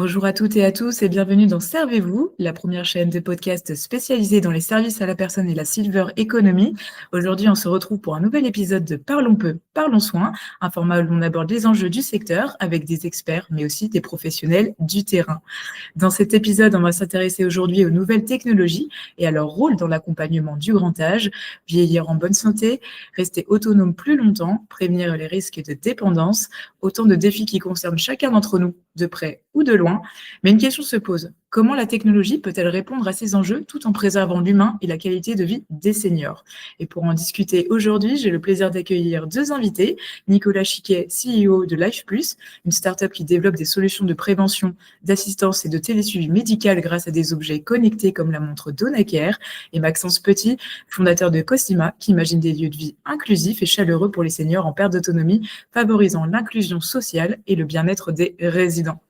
Bonjour à toutes et à tous et bienvenue dans Servez-vous, la première chaîne de podcast spécialisée dans les services à la personne et la silver economy. Aujourd'hui, on se retrouve pour un nouvel épisode de Parlons peu, parlons soin, un format où l'on aborde les enjeux du secteur avec des experts, mais aussi des professionnels du terrain. Dans cet épisode, on va s'intéresser aujourd'hui aux nouvelles technologies et à leur rôle dans l'accompagnement du grand âge, vieillir en bonne santé, rester autonome plus longtemps, prévenir les risques de dépendance, autant de défis qui concernent chacun d'entre nous, de près ou de loin. Mais une question se pose, comment la technologie peut-elle répondre à ces enjeux tout en préservant l'humain et la qualité de vie des seniors? Et pour en discuter aujourd'hui, j'ai le plaisir d'accueillir deux invités, Nicolas Chiquet, CEO de Life Plus, une start-up qui développe des solutions de prévention, d'assistance et de télésuivi médical grâce à des objets connectés comme la montre DonaCare, et Maxence Petit, fondateur de Cosima, qui imagine des lieux de vie inclusifs et chaleureux pour les seniors en perte d'autonomie, favorisant l'inclusion sociale et le bien-être des résidents.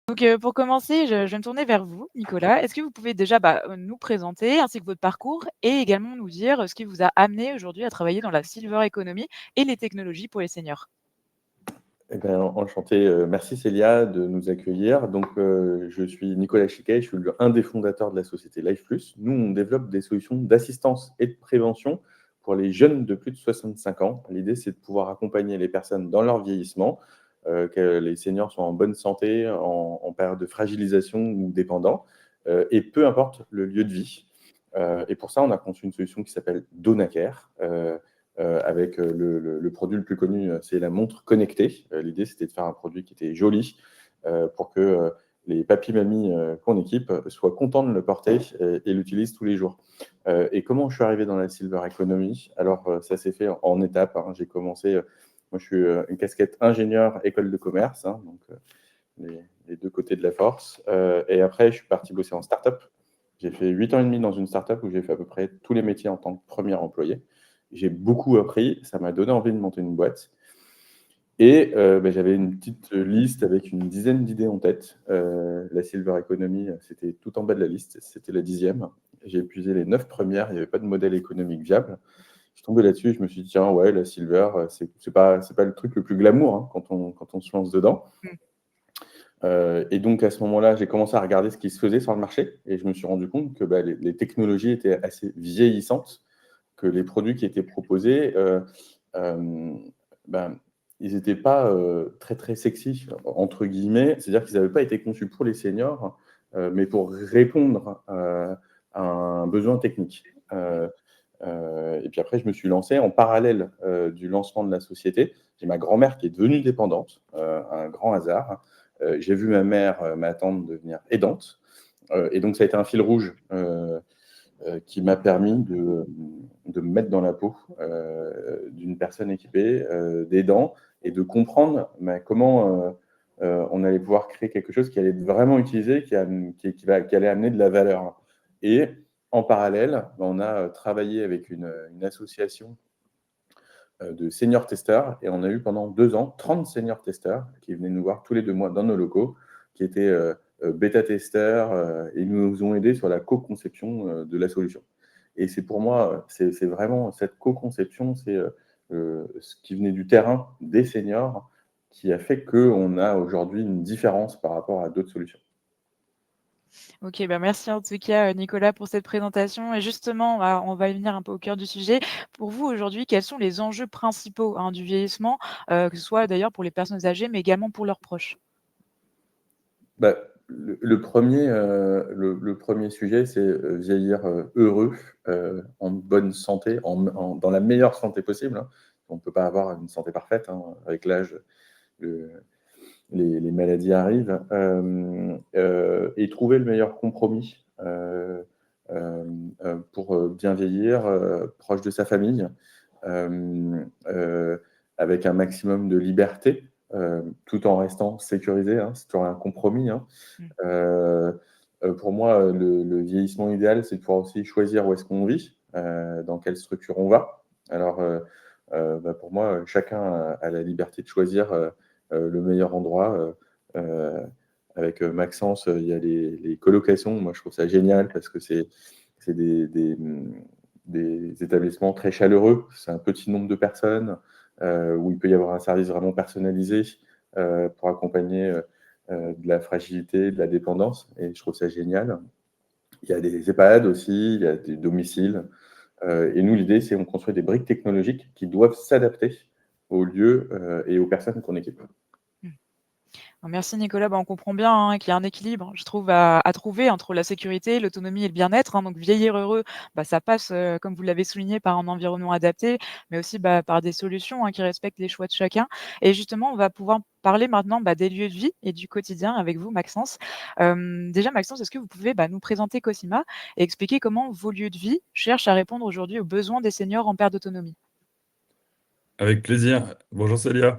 Donc, pour commencer, je vais me tourner vers vous, Nicolas. Est-ce que vous pouvez déjà, nous présenter ainsi que votre parcours et également nous dire, ce qui vous a amené aujourd'hui à travailler dans la silver economy et les technologies pour les seniors? Eh ben, enchanté, merci Célia de nous accueillir. Donc, je suis Nicolas Chiquet, je suis un des fondateurs de la société Life Plus. Nous, on développe des solutions d'assistance et de prévention pour les jeunes de plus de 65 ans. L'idée, c'est de pouvoir accompagner les personnes dans leur vieillissement, que les seniors soient en bonne santé, en période de fragilisation ou dépendants, et peu importe le lieu de vie. Et pour ça, on a conçu une solution qui s'appelle DonaCare, avec le produit le plus connu, c'est la montre connectée. L'idée, c'était de faire un produit qui était joli pour que les papis-mamies qu'on équipe soient contents de le porter et l'utilisent tous les jours. Et comment je suis arrivé dans la silver economy? Alors, ça s'est fait en étapes. Hein. J'ai commencé, moi je suis une casquette ingénieur école de commerce, hein, donc les deux côtés de la force. Et après, je suis parti bosser en start-up. J'ai fait 8 ans et demi dans une start-up où j'ai fait à peu près tous les métiers en tant que premier employé. J'ai beaucoup appris, ça m'a donné envie de monter une boîte. Et j'avais une petite liste avec une dizaine d'idées en tête. La Silver Economy, c'était tout en bas de la liste, c'était la 10e. J'ai épuisé les 9 premières, il n'y avait pas de modèle économique viable. Je suis tombé là-dessus et je me suis dit, tiens, ouais, la Silver, c'est pas le truc le plus glamour hein, quand on se lance dedans. Et donc, à ce moment-là, j'ai commencé à regarder ce qui se faisait sur le marché et je me suis rendu compte que les technologies étaient assez vieillissantes, que les produits qui étaient proposés, ils n'étaient pas très, très sexy, entre guillemets. C'est-à-dire qu'ils n'avaient pas été conçus pour les seniors, mais pour répondre à un besoin technique. Et puis après, je me suis lancé en parallèle du lancement de la société. J'ai ma grand-mère qui est devenue dépendante, un grand hasard. J'ai vu ma mère, ma tante devenir aidante. Et donc, ça a été un fil rouge qui m'a permis de me mettre dans la peau d'une personne équipée, d'aidant, et de comprendre comment on allait pouvoir créer quelque chose qui allait être vraiment utilisé, qui allait amener de la valeur. Et en parallèle, on a travaillé avec une association de senior testeurs, et on a eu pendant 2 ans 30 senior testeurs qui venaient nous voir tous les 2 mois dans nos locaux, qui étaient bêta-testeurs, et ils nous ont aidés sur la co-conception de la solution. Et c'est pour moi, c'est vraiment cette co-conception, c'est ce qui venait du terrain des seniors qui a fait qu'on a aujourd'hui une différence par rapport à d'autres solutions. OK, merci en tout cas, Nicolas, pour cette présentation et justement, on va y venir un peu au cœur du sujet. Pour vous, aujourd'hui, quels sont les enjeux principaux, hein, du vieillissement, que ce soit d'ailleurs pour les personnes âgées, mais également pour leurs proches? Bah, le premier sujet, c'est vieillir heureux, en bonne santé, dans la meilleure santé possible, hein. On ne peut pas avoir une santé parfaite, hein. Avec l'âge, le les maladies arrivent, et trouver le meilleur compromis pour bien vieillir, proche de sa famille, hem, avec un maximum de liberté, tout en restant sécurisé, hein. C'est toujours un compromis, hein. Mmh. Pour moi, le vieillissement idéal, c'est de pouvoir aussi choisir où est-ce qu'on vit, dans quelle structure on va. Alors, pour moi, chacun a la liberté de choisir, le meilleur endroit. Avec Maxence, il y a les colocations. Moi, je trouve ça génial parce que c'est des établissements très chaleureux. C'est un petit nombre de personnes, où il peut y avoir un service vraiment personnalisé, pour accompagner de la fragilité, de la dépendance, et je trouve ça génial. Il y a des EHPAD aussi, il y a des domiciles, et nous, l'idée, c'est qu'on construit des briques technologiques qui doivent s'adapter aux lieux et aux personnes qu'on équipe. Merci Nicolas. On comprend bien qu'il y a un équilibre, je trouve, à trouver entre la sécurité, l'autonomie et le bien-être. Donc vieillir heureux, ça passe, comme vous l'avez souligné, par un environnement adapté, mais aussi par des solutions qui respectent les choix de chacun. Et justement, on va pouvoir parler maintenant des lieux de vie et du quotidien avec vous, Maxence. Déjà, Maxence, est-ce que vous pouvez nous présenter Cosima et expliquer comment vos lieux de vie cherchent à répondre aujourd'hui aux besoins des seniors en perte d'autonomie? Avec plaisir. Bonjour Célia.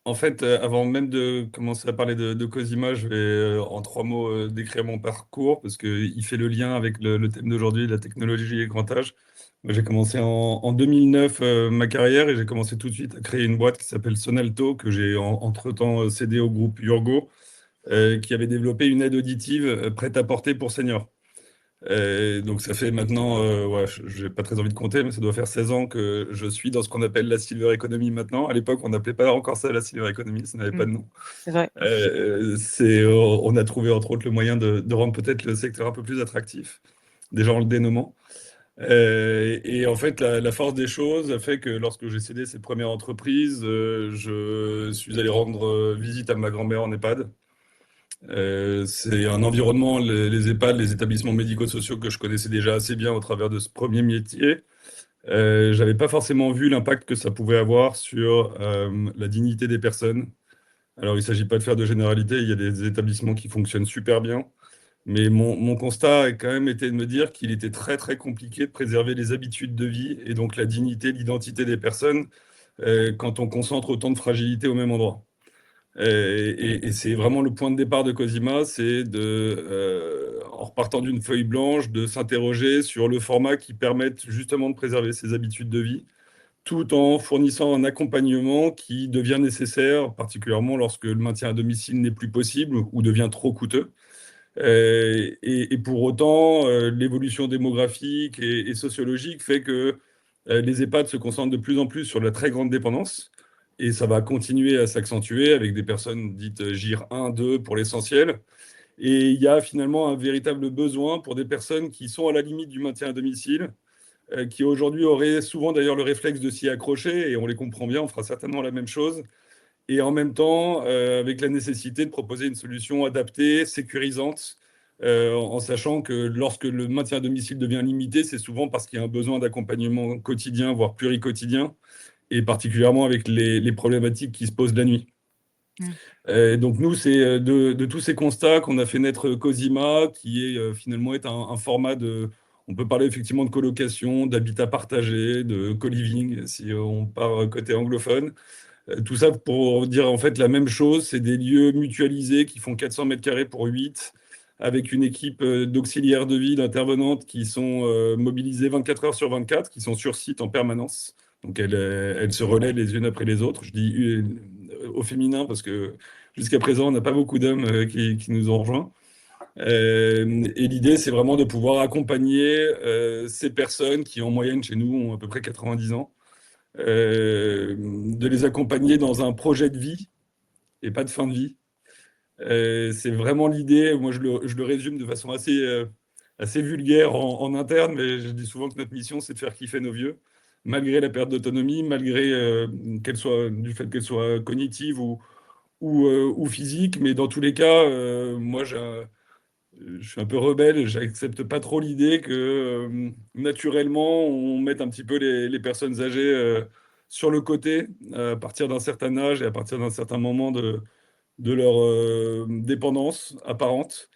En fait, avant même de commencer à parler de Cosima, je vais en 3 mots décrire mon parcours parce qu'il fait le lien avec le thème d'aujourd'hui, la technologie et le grand âge. Moi, j'ai commencé en 2009 ma carrière et j'ai commencé tout de suite à créer une boîte qui s'appelle Sonalto, que j'ai entre-temps cédé au groupe Urgo, qui avait développé une aide auditive prête à porter pour seniors. Donc ça fait maintenant, je n'ai pas très envie de compter, mais ça doit faire 16 ans que je suis dans ce qu'on appelle la Silver Economy maintenant. À l'époque, on n'appelait pas encore ça la Silver Economy, ça n'avait pas de nom. C'est vrai. On a trouvé entre autres le moyen de rendre peut-être le secteur un peu plus attractif, déjà en le dénommant. Et en fait, la force des choses a fait que lorsque j'ai cédé ces premières entreprises, je suis allé rendre visite à ma grand-mère en EHPAD. C'est un environnement, les EHPAD, les établissements médico-sociaux que je connaissais déjà assez bien au travers de ce premier métier. J'avais pas forcément vu l'impact que ça pouvait avoir sur la dignité des personnes. Alors, il ne s'agit pas de faire de généralité, il y a des établissements qui fonctionnent super bien. Mais mon constat a quand même été de me dire qu'il était très, très compliqué de préserver les habitudes de vie et donc la dignité, l'identité des personnes quand on concentre autant de fragilité au même endroit. Et c'est vraiment le point de départ de Cosima, c'est en repartant d'une feuille blanche, de s'interroger sur le format qui permette justement de préserver ses habitudes de vie, tout en fournissant un accompagnement qui devient nécessaire, particulièrement lorsque le maintien à domicile n'est plus possible ou devient trop coûteux. Et pour autant, l'évolution démographique et sociologique fait que les EHPAD se concentrent de plus en plus sur la très grande dépendance. Et ça va continuer à s'accentuer avec des personnes dites GIR 1, 2 pour l'essentiel. Et il y a finalement un véritable besoin pour des personnes qui sont à la limite du maintien à domicile, qui aujourd'hui auraient souvent d'ailleurs le réflexe de s'y accrocher, et on les comprend bien, on fera certainement la même chose. Et en même temps, avec la nécessité de proposer une solution adaptée, sécurisante, en sachant que lorsque le maintien à domicile devient limité, c'est souvent parce qu'il y a un besoin d'accompagnement quotidien, voire pluriquotidien, et particulièrement avec les problématiques qui se posent la nuit. Donc nous, c'est de tous ces constats qu'on a fait naître Cosima, qui est finalement un format on peut parler effectivement de colocation, d'habitat partagé, de co-living, si on part côté anglophone. Tout ça pour dire en fait la même chose, c'est des lieux mutualisés qui font 400 mètres carrés pour 8, avec une équipe d'auxiliaires de vie, d'intervenantes qui sont mobilisées 24 heures sur 24, qui sont sur site en permanence. Donc elles se relaient les unes après les autres. Je dis au féminin parce que jusqu'à présent, on n'a pas beaucoup d'hommes qui nous ont rejoints. Et l'idée, c'est vraiment de pouvoir accompagner ces personnes qui, en moyenne, chez nous, ont à peu près 90 ans, de les accompagner dans un projet de vie et pas de fin de vie. C'est vraiment l'idée. Moi, je le résume de façon assez vulgaire en interne, mais je dis souvent que notre mission, c'est de faire kiffer nos vieux, malgré la perte d'autonomie, malgré du fait qu'elle soit cognitive ou physique. Mais dans tous les cas, moi, je suis un peu rebelle, j'accepte pas trop l'idée que naturellement on mette un petit peu les personnes âgées sur le côté à partir d'un certain âge et à partir d'un certain moment de leur dépendance apparente.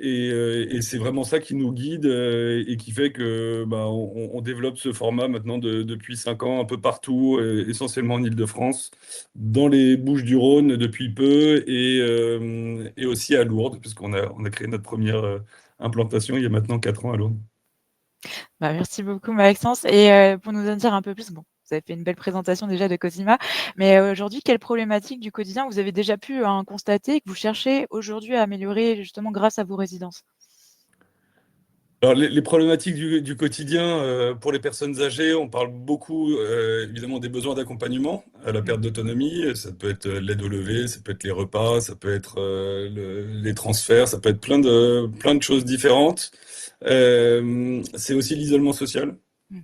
Et c'est vraiment ça qui nous guide et qui fait que on développe ce format maintenant depuis 5 ans un peu partout, essentiellement en Île-de-France, dans les Bouches-du-Rhône depuis peu et aussi à Lourdes, puisqu'on a créé notre première implantation il y a maintenant 4 ans à Lourdes. Merci beaucoup Maxence et pour nous en dire un peu plus, vous avez fait une belle présentation déjà de Cosima, mais aujourd'hui, quelles problématiques du quotidien vous avez déjà pu constater que vous cherchez aujourd'hui à améliorer justement grâce à vos résidences? Alors, les problématiques du quotidien pour les personnes âgées, on parle beaucoup évidemment des besoins d'accompagnement à la perte d'autonomie. Ça peut être l'aide au lever, ça peut être les repas, ça peut être les transferts, ça peut être plein de choses différentes. C'est aussi l'isolement social. Mm.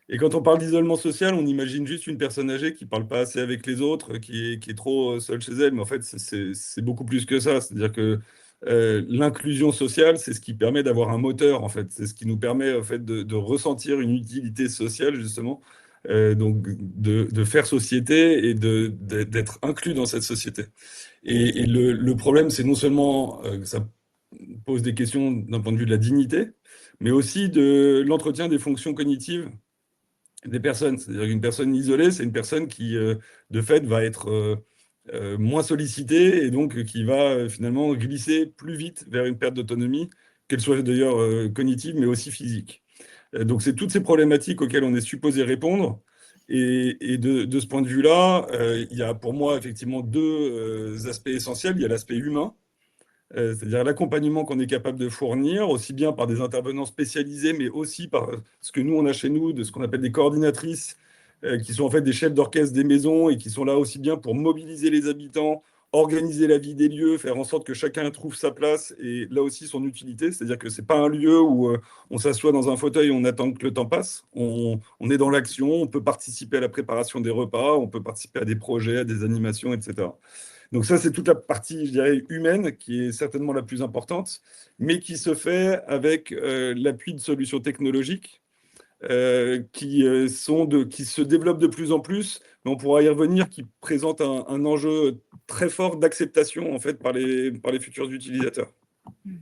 Et quand on parle d'isolement social, on imagine juste une personne âgée qui parle pas assez avec les autres, qui est trop seule chez elle. Mais en fait, c'est beaucoup plus que ça. C'est-à-dire que l'inclusion sociale, c'est ce qui permet d'avoir un moteur, en fait. C'est ce qui nous permet, en fait, de ressentir une utilité sociale, justement. Donc, de faire société et d'être inclus dans cette société. Et le problème, c'est non seulement que ça pose des questions d'un point de vue de la dignité, mais aussi de l'entretien des fonctions cognitives des personnes. C'est-à-dire qu'une personne isolée, c'est une personne qui, de fait, va être moins sollicitée et donc qui va finalement glisser plus vite vers une perte d'autonomie, qu'elle soit d'ailleurs cognitive, mais aussi physique. Donc, c'est toutes ces problématiques auxquelles on est supposé répondre. Et de ce point de vue-là, il y a pour moi effectivement deux aspects essentiels. Il y a l'aspect humain, c'est-à-dire l'accompagnement qu'on est capable de fournir, aussi bien par des intervenants spécialisés, mais aussi par ce que nous, on a chez nous, de ce qu'on appelle des coordinatrices, qui sont en fait des chefs d'orchestre des maisons et qui sont là aussi bien pour mobiliser les habitants, organiser la vie des lieux, faire en sorte que chacun trouve sa place et là aussi son utilité. C'est-à-dire que ce n'est pas un lieu où on s'assoit dans un fauteuil et on attend que le temps passe. On est dans l'action, on peut participer à la préparation des repas, on peut participer à des projets, à des animations, etc. Donc ça, c'est toute la partie, je dirais, humaine, qui est certainement la plus importante, mais qui se fait avec l'appui de solutions technologiques qui se développent de plus en plus, mais on pourra y revenir, qui présentent un enjeu très fort d'acceptation en fait par les futurs utilisateurs. Mm.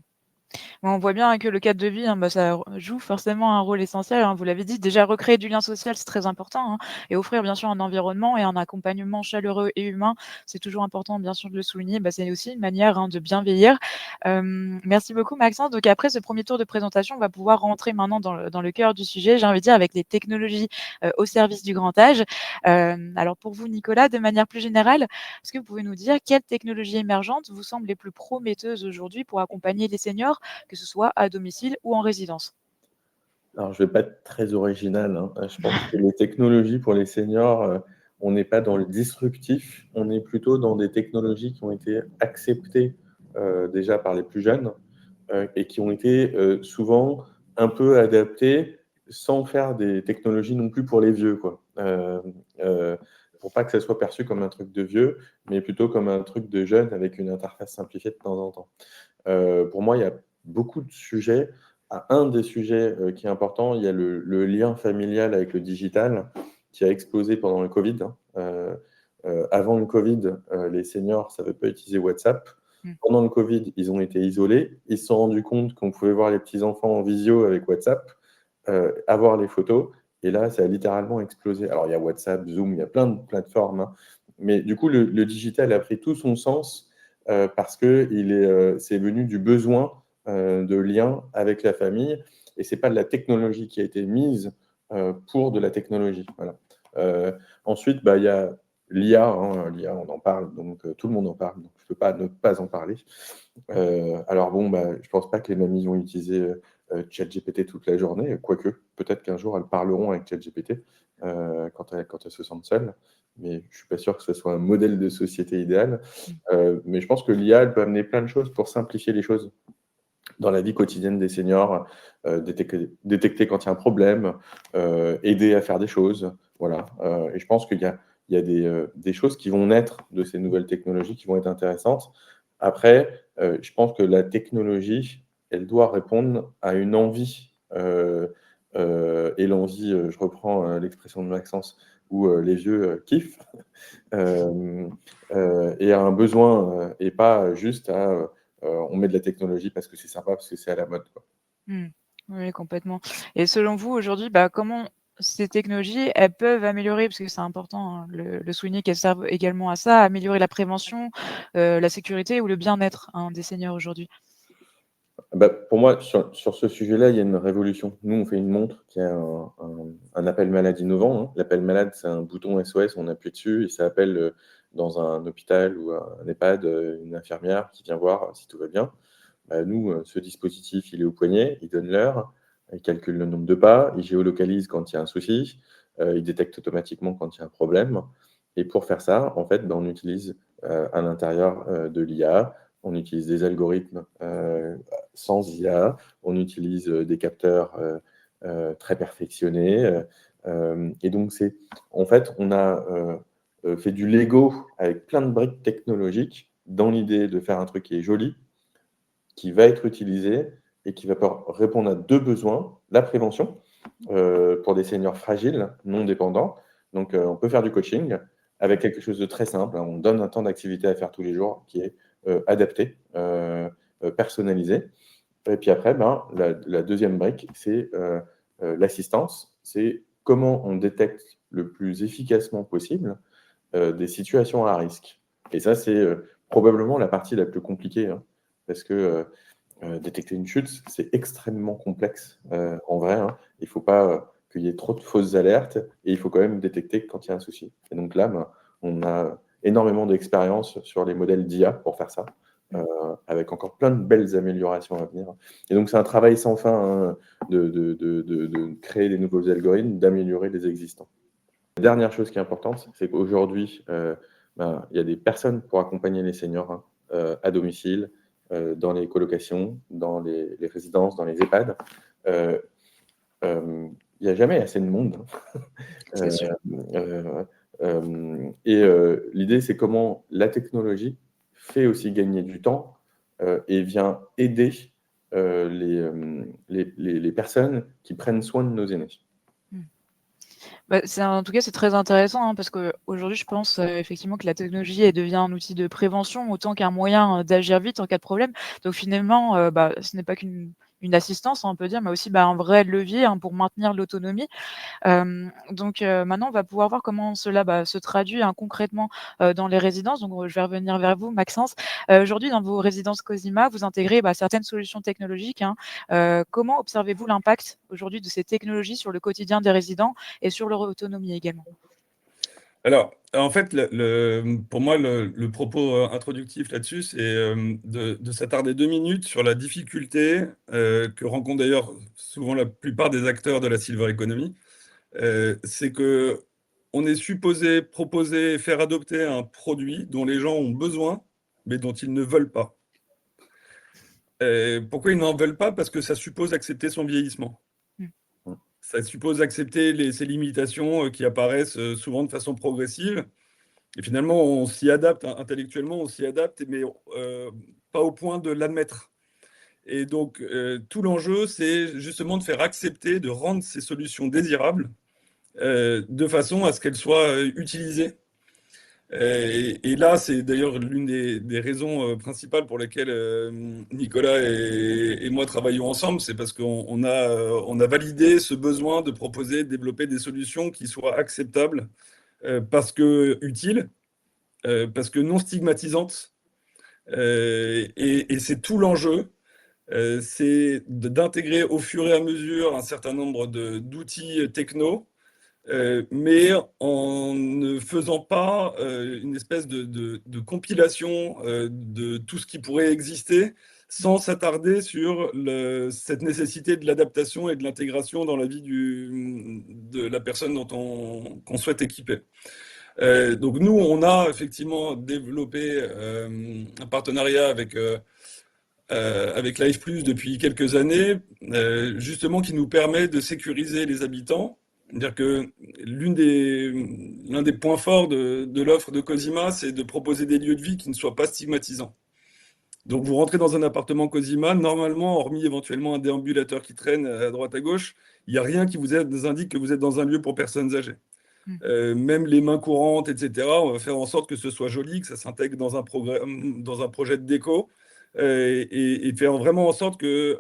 On voit bien que le cadre de vie, ça joue forcément un rôle essentiel. Vous l'avez dit, déjà recréer du lien social, c'est très important. Et offrir bien sûr un environnement et un accompagnement chaleureux et humain, c'est toujours important bien sûr de le souligner. C'est aussi une manière de bien vieillir. Merci beaucoup Maxence. Donc après ce premier tour de présentation, on va pouvoir rentrer maintenant dans le cœur du sujet, j'ai envie de dire, avec les technologies au service du grand âge. Alors pour vous Nicolas, de manière plus générale, est-ce que vous pouvez nous dire quelles technologies émergentes vous semblent les plus prometteuses aujourd'hui pour accompagner les seniors, que ce soit à domicile ou en résidence? Alors, je ne vais pas être très original, hein. Je pense que les technologies pour les seniors, on n'est pas dans le disruptif, on est plutôt dans des technologies qui ont été acceptées déjà par les plus jeunes et qui ont été souvent un peu adaptées sans faire des technologies non plus pour les vieux, quoi. Pour pas que ça soit perçu comme un truc de vieux, mais plutôt comme un truc de jeune avec une interface simplifiée de temps en temps. Pour moi, il y a beaucoup de sujets. Un des sujets qui est important, il y a le lien familial avec le digital qui a explosé pendant le Covid. Avant le Covid, les seniors ne savaient pas utiliser WhatsApp. Pendant le Covid, ils ont été isolés. Ils se sont rendus compte qu'on pouvait voir les petits-enfants en visio avec WhatsApp, avoir les photos. Et là, ça a littéralement explosé. Alors, il y a WhatsApp, Zoom, il y a plein de plateformes, hein. Mais du coup, le digital a pris tout son sens parce que c'est venu du besoin de lien avec la famille. Et ce n'est pas de la technologie qui a été mise pour de la technologie. Voilà. Ensuite, il y a l'IA. L'IA, on en parle, donc tout le monde en parle. Donc je ne peux pas ne pas en parler. Alors bon, je ne pense pas que les mamies vont utiliser ChatGPT toute la journée, quoique peut-être qu'un jour elles parleront avec ChatGPT quand elles se sentent seules. Mais je ne suis pas sûr que ce soit un modèle de société idéal. Mais je pense que l'IA, elle peut amener plein de choses pour simplifier les choses dans la vie quotidienne des seniors, détecter quand il y a un problème, aider à faire des choses. Voilà. Et je pense qu'il y a des choses qui vont naître de ces nouvelles technologies qui vont être intéressantes. Après, je pense que la technologie, elle doit répondre à une envie. Et l'envie, je reprends l'expression de Maxence, où les vieux kiffent, et à un besoin, et pas juste à on met de la technologie parce que c'est sympa, parce que c'est à la mode, quoi. Oui, complètement. Et selon vous, aujourd'hui, comment ces technologies, elles peuvent améliorer, parce que c'est important, le souligner, qu'elles servent également à ça, à améliorer la prévention, la sécurité ou le bien-être des seniors aujourd'hui? Pour moi, sur ce sujet-là, il y a une révolution. Nous, on fait une montre qui a un appel malade innovant, hein. L'appel malade, c'est un bouton SOS, on appuie dessus et ça appelle dans un hôpital ou un EHPAD une infirmière qui vient voir si tout va bien. nous, ce dispositif, il est au poignet, il donne l'heure, il calcule le nombre de pas, il géolocalise quand il y a un souci, il détecte automatiquement quand il y a un problème. Et pour faire ça, en fait, on utilise à l'intérieur de l'IA, on utilise des algorithmes sans IA, on utilise des capteurs très perfectionnés. Et donc, en fait, on a fait du Lego avec plein de briques technologiques dans l'idée de faire un truc qui est joli, qui va être utilisé et qui va pouvoir répondre à deux besoins. La prévention pour des seniors fragiles, non dépendants. Donc, on peut faire du coaching avec quelque chose de très simple. On donne un temps d'activité à faire tous les jours qui est adapté, personnalisé. Et puis après, la deuxième brique, c'est l'assistance. C'est comment on détecte le plus efficacement possible des situations à risque. Et ça, c'est probablement la partie la plus compliquée, hein, parce que détecter une chute, c'est extrêmement complexe en vrai. Hein. Il ne faut pas qu'il y ait trop de fausses alertes et il faut quand même détecter quand il y a un souci. Et donc là, on a énormément d'expérience sur les modèles d'IA pour faire ça, avec encore plein de belles améliorations à venir. Et donc, c'est un travail sans fin hein, de créer des nouveaux algorithmes, d'améliorer les existants. La dernière chose qui est importante, c'est qu'aujourd'hui, il y a des personnes pour accompagner les seniors hein, à domicile, dans les colocations, dans les résidences, dans les EHPAD. Il n'y a jamais assez de monde. C'est sûr. L'idée, c'est comment la technologie fait aussi gagner du temps et vient aider les personnes qui prennent soin de nos aînés. Bah, en tout cas, c'est très intéressant hein, parce qu'aujourd'hui, je pense effectivement que la technologie elle devient un outil de prévention autant qu'un moyen d'agir vite en cas de problème. Donc finalement, ce n'est pas qu'une assistance, hein, on peut dire, mais aussi un vrai levier hein, pour maintenir l'autonomie. Donc maintenant, on va pouvoir voir comment cela se traduit hein, concrètement dans les résidences. Donc je vais revenir vers vous, Maxence. Aujourd'hui, dans vos résidences Cosima, vous intégrez certaines solutions technologiques. Hein. Comment observez-vous l'impact aujourd'hui de ces technologies sur le quotidien des résidents et sur leur autonomie également? Alors, en fait, pour moi, le propos introductif là-dessus, c'est de s'attarder 2 minutes sur la difficulté que rencontrent d'ailleurs souvent la plupart des acteurs de la silver economy. C'est que on est supposé proposer, faire adopter un produit dont les gens ont besoin, mais dont ils ne veulent pas. Pourquoi ils n'en veulent pas? Parce que ça suppose accepter son vieillissement. Ça suppose accepter ses limitations qui apparaissent souvent de façon progressive. Et finalement, on s'y adapte intellectuellement, on s'y adapte, mais pas au point de l'admettre. Et donc, tout l'enjeu, c'est justement de faire accepter, de rendre ces solutions désirables, de façon à ce qu'elles soient utilisées. Et là, c'est d'ailleurs l'une des raisons principales pour lesquelles Nicolas et moi travaillons ensemble, c'est parce qu'on a validé ce besoin de proposer, de développer des solutions qui soient acceptables, parce que utiles, parce que non stigmatisantes. Et c'est tout l'enjeu, c'est d'intégrer au fur et à mesure un certain nombre d'outils techno, mais en ne faisant pas une espèce de compilation de tout ce qui pourrait exister, sans s'attarder sur cette nécessité de l'adaptation et de l'intégration dans la vie de la personne qu'on souhaite équiper. Donc nous, on a effectivement développé un partenariat avec Life Plus depuis quelques années, justement qui nous permet de sécuriser les habitants. C'est-à-dire que l'un des points forts de l'offre de Cosima, c'est de proposer des lieux de vie qui ne soient pas stigmatisants. Donc vous rentrez dans un appartement Cosima, normalement, hormis éventuellement un déambulateur qui traîne à droite à gauche, il n'y a rien qui vous indique que vous êtes dans un lieu pour personnes âgées. Même les mains courantes, etc. On va faire en sorte que ce soit joli, que ça s'intègre dans un projet de déco, et faire vraiment en sorte que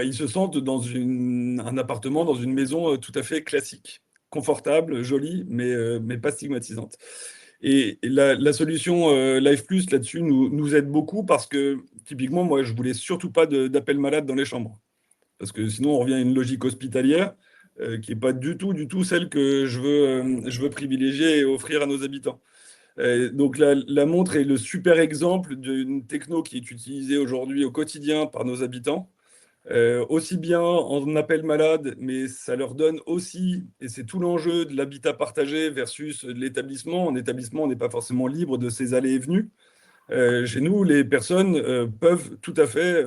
ils se sentent dans un appartement, dans une maison tout à fait classique, confortable, jolie, mais pas stigmatisante. Et la solution Life Plus là-dessus nous aide beaucoup parce que typiquement, moi, je voulais surtout pas d'appel malade dans les chambres. Parce que sinon, on revient à une logique hospitalière qui n'est pas du tout celle que je veux privilégier et offrir à nos habitants. Donc la montre est le super exemple d'une techno qui est utilisée aujourd'hui au quotidien par nos habitants, aussi bien en appel malade, mais ça leur donne aussi, et c'est tout l'enjeu de l'habitat partagé versus l'établissement. En établissement, on n'est pas forcément libre de ses allées et venues. Chez nous, les personnes peuvent tout à fait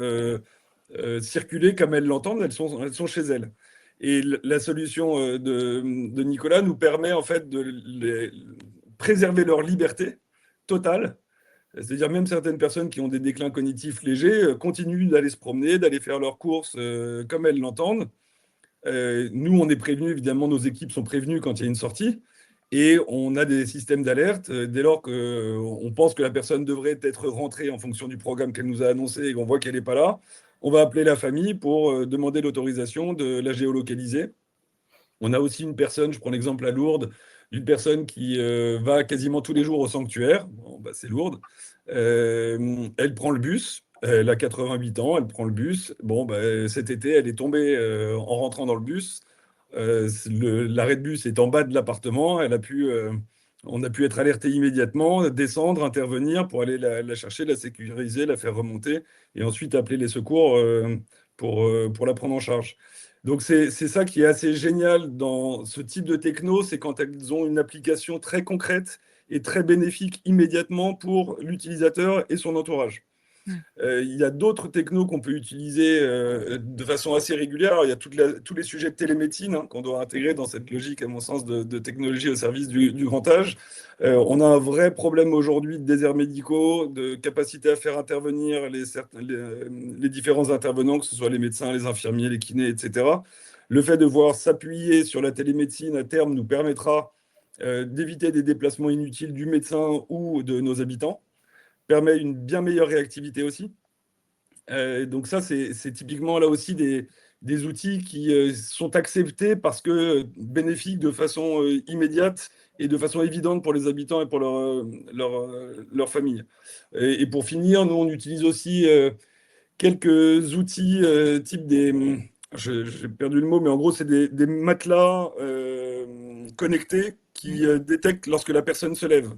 circuler comme elles l'entendent, elles sont chez elles. Et la solution de Nicolas nous permet en fait de préserver leur liberté totale. C'est-à-dire même certaines personnes qui ont des déclins cognitifs légers continuent d'aller se promener, d'aller faire leurs courses comme elles l'entendent. Nous, on est prévenus, évidemment, nos équipes sont prévenues quand il y a une sortie. Et on a des systèmes d'alerte dès lors qu'on pense que la personne devrait être rentrée en fonction du programme qu'elle nous a annoncé et qu'on voit qu'elle n'est pas là. On va appeler la famille pour demander l'autorisation de la géolocaliser. On a aussi une personne, je prends l'exemple à Lourdes, une personne qui va quasiment tous les jours au sanctuaire. Bon, bah, c'est Lourdes. Elle prend le bus. Elle a 88 ans, elle prend le bus. Bon, bah, cet été, elle est tombée en rentrant dans le bus. L'arrêt de bus est en bas de l'appartement. On a pu être alerté immédiatement, descendre, intervenir pour aller la chercher, la sécuriser, la faire remonter et ensuite appeler les secours pour la prendre en charge. Donc c'est ça qui est assez génial dans ce type de techno, c'est quand elles ont une application très concrète et très bénéfique immédiatement pour l'utilisateur et son entourage. Il y a d'autres technos qu'on peut utiliser de façon assez régulière. Alors, il y a tous les sujets de télémédecine qu'on doit intégrer dans cette logique, à mon sens, de technologie au service du grand âge. On a un vrai problème aujourd'hui de déserts médicaux, de capacité à faire intervenir les différents intervenants, que ce soit les médecins, les infirmiers, les kinés, etc. Le fait de voir s'appuyer sur la télémédecine à terme nous permettra d'éviter des déplacements inutiles du médecin ou de nos habitants, permet une bien meilleure réactivité aussi. Donc ça, c'est typiquement là aussi des outils qui sont acceptés parce que bénéfiques de façon immédiate et de façon évidente pour les habitants et pour leur famille. Et pour finir, nous, on utilise aussi quelques outils type j'ai perdu le mot, mais en gros, c'est des matelas connectés qui détectent lorsque la personne se lève.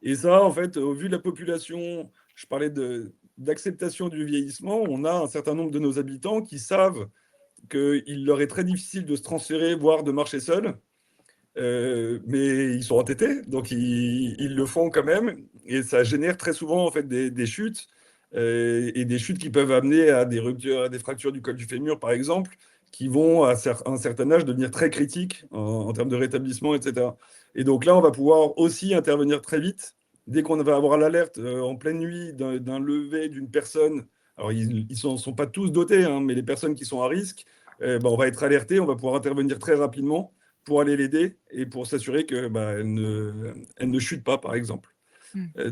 Et ça, en fait, au vu de la population, je parlais d'acceptation du vieillissement, on a un certain nombre de nos habitants qui savent qu'il leur est très difficile de se transférer, voire de marcher seuls, mais ils sont entêtés, donc ils le font quand même, et ça génère très souvent en fait des chutes, et des chutes qui peuvent amener à des ruptures, à des fractures du col du fémur, par exemple, qui vont à un certain âge devenir très critiques en termes de rétablissement, etc. Et donc là, on va pouvoir aussi intervenir très vite. Dès qu'on va avoir l'alerte en pleine nuit d'un lever d'une personne, alors ils ne sont pas tous dotés, hein, mais les personnes qui sont à risque, on va être alerté, on va pouvoir intervenir très rapidement pour aller l'aider et pour s'assurer qu'elle ne chute pas, par exemple.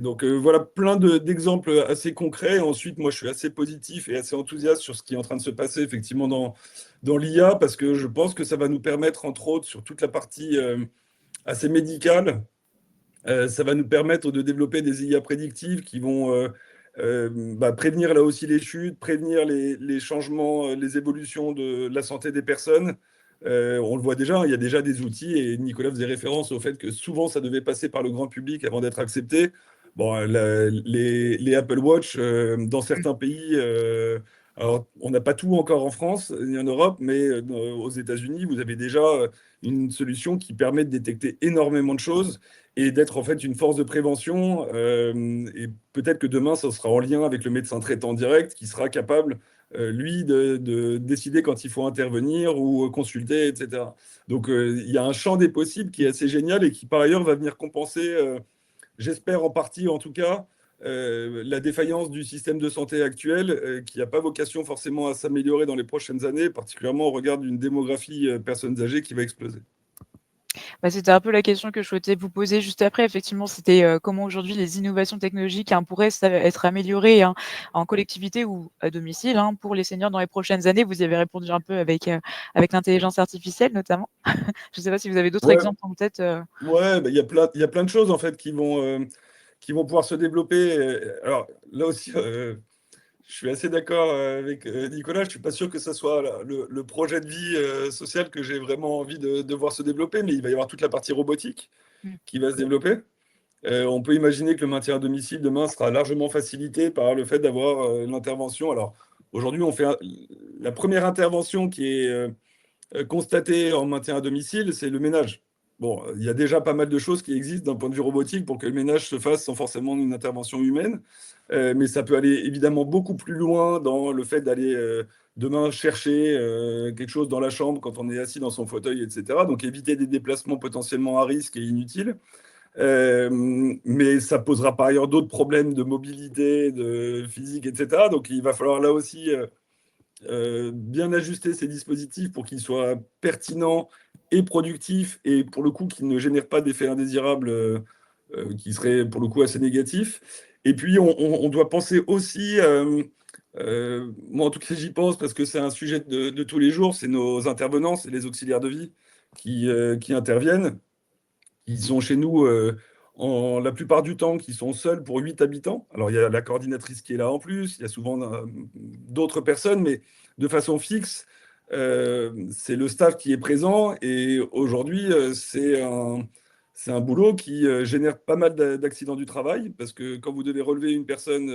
Donc voilà plein d'exemples assez concrets. Ensuite, moi, je suis assez positif et assez enthousiaste sur ce qui est en train de se passer effectivement dans l'IA, parce que je pense que ça va nous permettre, entre autres, sur toute la partie assez médicale, ça va nous permettre de développer des IA prédictives qui vont prévenir là aussi les chutes, prévenir les changements, les évolutions de la santé des personnes. On le voit déjà, il y a déjà des outils, et Nicolas faisait référence au fait que souvent ça devait passer par le grand public avant d'être accepté. Bon, les Apple Watch, dans certains pays, alors on n'a pas tout encore en France ni en Europe, mais aux États-Unis, vous avez déjà une solution qui permet de détecter énormément de choses et d'être en fait une force de prévention. Et peut-être que demain, ça sera en lien avec le médecin traitant direct qui sera capable lui, de décider quand il faut intervenir ou consulter, etc. Donc, il y a un champ des possibles qui est assez génial et qui, par ailleurs, va venir compenser, j'espère en partie en tout cas, la défaillance du système de santé actuel, qui n'a pas vocation forcément à s'améliorer dans les prochaines années, particulièrement au regard d'une démographie personnes âgées qui va exploser. C'était un peu la question que je souhaitais vous poser juste après. Effectivement, c'était comment aujourd'hui les innovations technologiques pourraient être améliorées en collectivité ou à domicile pour les seniors dans les prochaines années. Vous y avez répondu un peu avec l'intelligence artificielle notamment. Je ne sais pas si vous avez d'autres exemples en tête. Ouais, il y a plein de choses en fait qui vont pouvoir se développer. Alors là aussi, je suis assez d'accord avec Nicolas. Je ne suis pas sûr que ce soit le projet de vie social que j'ai vraiment envie de voir se développer, mais il va y avoir toute la partie robotique qui va se développer. On peut imaginer que le maintien à domicile demain sera largement facilité par le fait d'avoir l'intervention. Alors aujourd'hui, la première intervention qui est constatée en maintien à domicile, c'est le ménage. Bon, il y a déjà pas mal de choses qui existent d'un point de vue robotique pour que le ménage se fasse sans forcément une intervention humaine. Mais ça peut aller évidemment beaucoup plus loin dans le fait d'aller demain chercher quelque chose dans la chambre quand on est assis dans son fauteuil, etc. Donc éviter des déplacements potentiellement à risque et inutiles. Mais ça posera par ailleurs d'autres problèmes de mobilité, de physique, etc. Donc il va falloir là aussi bien ajuster ces dispositifs pour qu'ils soient pertinents et productifs et pour le coup qu'ils ne génèrent pas d'effets indésirables qui seraient pour le coup assez négatifs. Et puis on doit penser aussi, moi en tout cas j'y pense parce que c'est un sujet de tous les jours, c'est nos intervenants, c'est les auxiliaires de vie qui interviennent. Ils sont chez nous la plupart du temps qui sont seuls pour 8 habitants. Alors il y a la coordinatrice qui est là en plus, il y a souvent d'autres personnes, mais de façon fixe, c'est le staff qui est présent. Et aujourd'hui, c'est un boulot qui génère pas mal d'accidents du travail, parce que quand vous devez relever une personne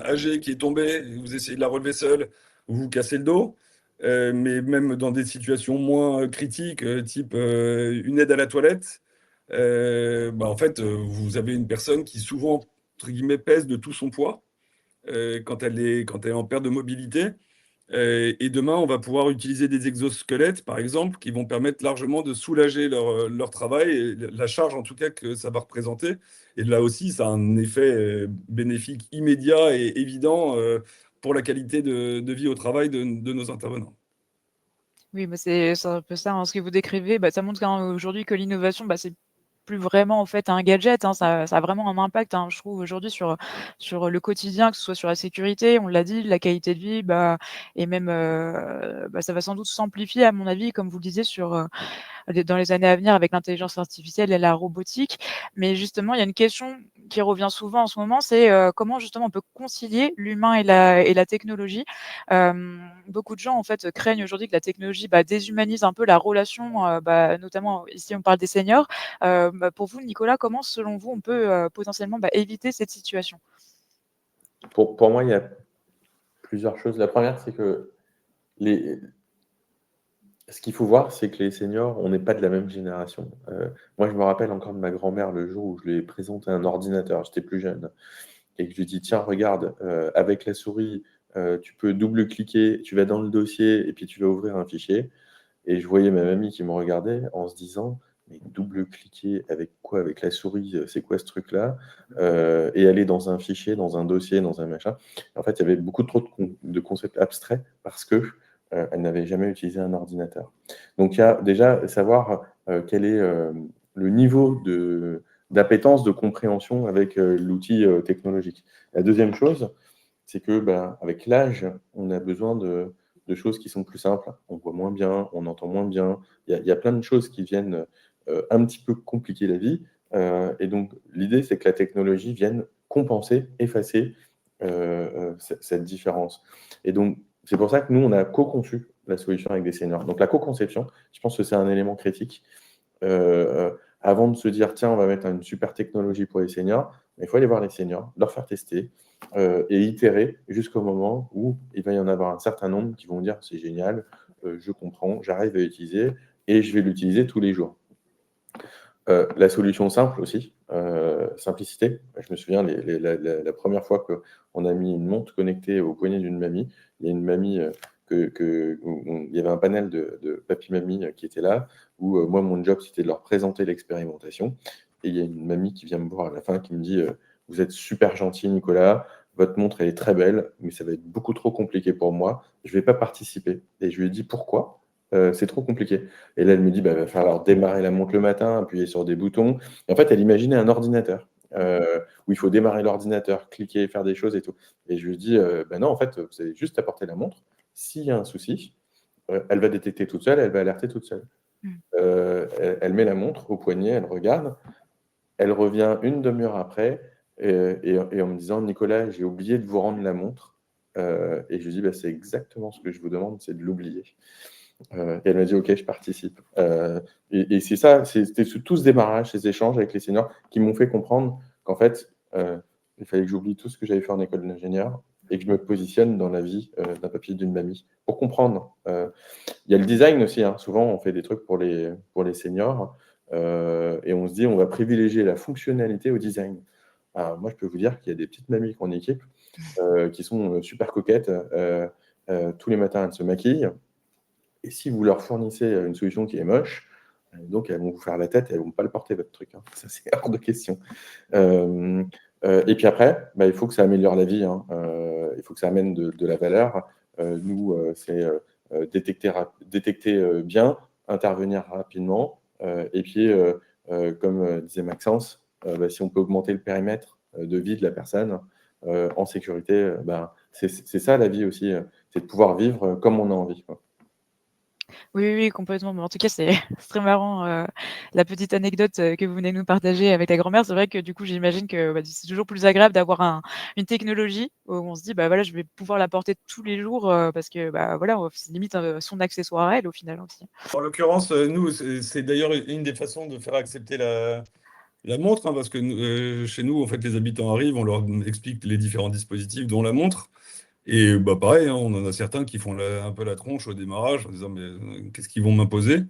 âgée qui est tombée, et vous essayez de la relever seule, vous vous cassez le dos. Mais même dans des situations moins critiques, type une aide à la toilette, en fait, vous avez une personne qui souvent, entre guillemets, pèse de tout son poids quand elle est en perte de mobilité. Et demain, on va pouvoir utiliser des exosquelettes, par exemple, qui vont permettre largement de soulager leur travail et la charge, en tout cas, que ça va représenter. Et là aussi, ça a un effet bénéfique immédiat et évident pour la qualité de vie au travail de nos intervenants. Oui, c'est un peu ça, hein, ce que vous décrivez, ça montre aujourd'hui que l'innovation, c'est plus vraiment en fait un gadget, hein, ça a vraiment un impact, hein, je trouve aujourd'hui sur le quotidien, que ce soit sur la sécurité, on l'a dit, la qualité de vie, et même, ça va sans doute s'amplifier à mon avis, comme vous le disiez, dans les années à venir avec l'intelligence artificielle et la robotique. Mais justement, il y a une question qui revient souvent en ce moment, c'est comment justement on peut concilier l'humain et la technologie. Beaucoup de gens en fait craignent aujourd'hui que la technologie déshumanise un peu la relation, notamment ici on parle des seniors. Pour vous, Nicolas, comment selon vous on peut potentiellement éviter cette situation? Pour moi, il y a plusieurs choses. La première, c'est que ce qu'il faut voir, c'est que les seniors, on n'est pas de la même génération. Moi, je me rappelle encore de ma grand-mère le jour où je lui ai présenté un ordinateur, j'étais plus jeune, et que je lui ai dit: «Tiens, regarde, avec la souris, tu peux double-cliquer, tu vas dans le dossier et puis tu vas ouvrir un fichier». Et je voyais ma mamie qui me regardait en se disant: «Mais double-cliquer avec quoi? Avec la souris, c'est quoi ce truc-là?» Et aller dans un fichier, dans un dossier, dans un machin. En fait, il y avait beaucoup trop de concepts abstraits parce que, elle n'avait jamais utilisé un ordinateur. Donc il y a déjà savoir, quel est, le niveau d'appétence, de compréhension avec, l'outil, technologique. La deuxième chose, c'est que, avec l'âge, on a besoin de choses qui sont plus simples. On voit moins bien, on entend moins bien. Il y a plein de choses qui viennent, un petit peu compliquer la vie, et donc l'idée, c'est que la technologie vienne compenser, effacer, cette différence. Et donc c'est pour ça que nous, on a co-conçu la solution avec des seniors. Donc la co-conception, je pense que c'est un élément critique. Avant de se dire: «Tiens, on va mettre une super technologie pour les seniors», il faut aller voir les seniors, leur faire tester, et itérer jusqu'au moment où il va y en avoir un certain nombre qui vont dire: «C'est génial, je comprends, j'arrive à utiliser et je vais l'utiliser tous les jours». La solution simple aussi, simplicité. Je me souviens la première fois qu'on a mis une montre connectée au poignet d'une mamie, il y a une mamie, où il y avait un panel de papy-mamie, qui était là, où, moi mon job c'était de leur présenter l'expérimentation et il y a une mamie qui vient me voir à la fin qui me dit: «Vous êtes super gentil Nicolas, votre montre elle est très belle, mais ça va être beaucoup trop compliqué pour moi, je vais pas participer». Et je lui ai dit: «Pourquoi?» «C'est trop compliqué». Et là, elle me dit: «Bah, va falloir démarrer la montre le matin, appuyer sur des boutons». Et en fait, elle imaginait un ordinateur, où il faut démarrer l'ordinateur, cliquer, faire des choses et tout. Et je lui dis: «Bah, non, en fait, vous avez juste à porter la montre. S'il y a un souci, elle va détecter toute seule, elle va alerter toute seule». Mmh. Elle met la montre au poignet, elle regarde, elle revient une demi-heure après, et en me disant: «Nicolas, j'ai oublié de vous rendre la montre». Et je lui dis: «Bah, c'est exactement ce que je vous demande, c'est de l'oublier». Et elle m'a dit, OK, je participe. Et c'est ça, c'était tout ce démarrage, ces échanges avec les seniors qui m'ont fait comprendre qu'en fait, il fallait que j'oublie tout ce que j'avais fait en école d'ingénieur et que je me positionne dans la vie d'un papy, d'une mamie, pour comprendre. Il y a le design aussi, hein. Souvent, on fait des trucs pour les seniors et on se dit, on va privilégier la fonctionnalité au design. Alors, moi, je peux vous dire qu'il y a des petites mamies qu'on équipe qui sont super coquettes. Tous les matins, elles se maquillent. Et si vous leur fournissez une solution qui est moche, donc elles vont vous faire la tête et elles ne vont pas le porter, votre truc, hein. Ça, c'est hors de question. Et puis après, il faut que ça améliore la vie, hein. Il faut que ça amène de la valeur. Nous, c'est détecter bien, intervenir rapidement. Et puis, comme disait Maxence, si on peut augmenter le périmètre de vie de la personne en sécurité, c'est ça la vie aussi, c'est de pouvoir vivre comme on a envie, quoi. Oui, oui, complètement. Mais en tout cas, c'est c'est très marrant, la petite anecdote, que vous venez de nous partager avec la grand-mère. C'est vrai que du coup, j'imagine que, c'est toujours plus agréable d'avoir une technologie où on se dit: «Bah, voilà, je vais pouvoir la porter tous les jours», parce que, bah, voilà, c'est limite, son accessoire à elle, au final aussi. En l'occurrence, nous, c'est d'ailleurs une des façons de faire accepter la montre, hein, parce que chez nous, en fait, les habitants arrivent, on leur explique les différents dispositifs, dont la montre. Et pareil, hein, on en a certains qui font un peu la tronche au démarrage en disant mais qu'est-ce qu'ils vont m'imposer?